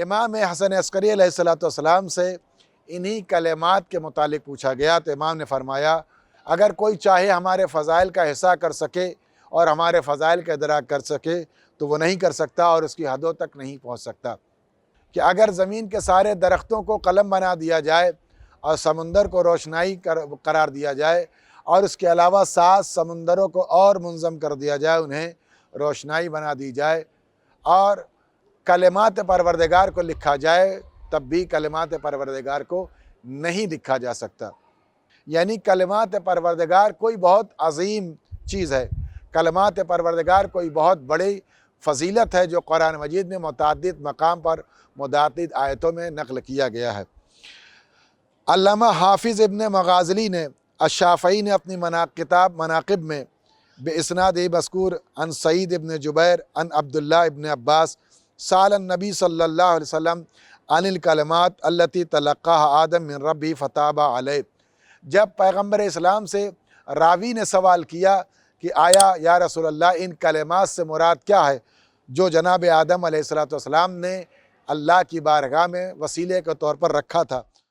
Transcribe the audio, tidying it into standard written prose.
امام حسن عسکری علیہ السلام سے انہی کلمات کے متعلق پوچھا گیا تو امام نے فرمایا اگر کوئی چاہے ہمارے فضائل کا حصہ کر سکے اور ہمارے فضائل کا ادراک کر سکے تو وہ نہیں کر سکتا اور اس کی حدوں تک نہیں پہنچ سکتا۔ کہ اگر زمین کے سارے درختوں کو قلم بنا دیا جائے اور سمندر کو روشنائی قرار دیا جائے اور اس کے علاوہ 7 سمندروں کو اور منظم کر دیا جائے، انہیں روشنائی بنا دی جائے اور کلمات پروردگار کو لکھا جائے، تب بھی کلمات پروردگار کو نہیں لکھا جا سکتا۔ یعنی کلمات پروردگار کوئی بہت عظیم چیز ہے، کلمات پروردگار کوئی بہت بڑی فضیلت ہے جو قرآن مجید میں متعدد مقام پر متعدد آیتوں میں نقل کیا گیا ہے۔ علامہ حافظ ابن مغازلی نے الشافعی نے اپنی کتاب مناقب میں باسناد مذکور عن سعید ابن جبیر عن عبداللہ ابن عباس سأل النبی صلی اللہ علیہ وسلم عن الکلمات التی تلقاها آدم من ربی فتاب علیہ، جب پیغمبر اسلام سے راوی نے سوال کیا کہ آیا یا رسول اللہ ان کلمات سے مراد کیا ہے جو جناب آدم علیہ السلام نے اللہ کی بارگاہ میں وسیلے کے طور پر رکھا تھا،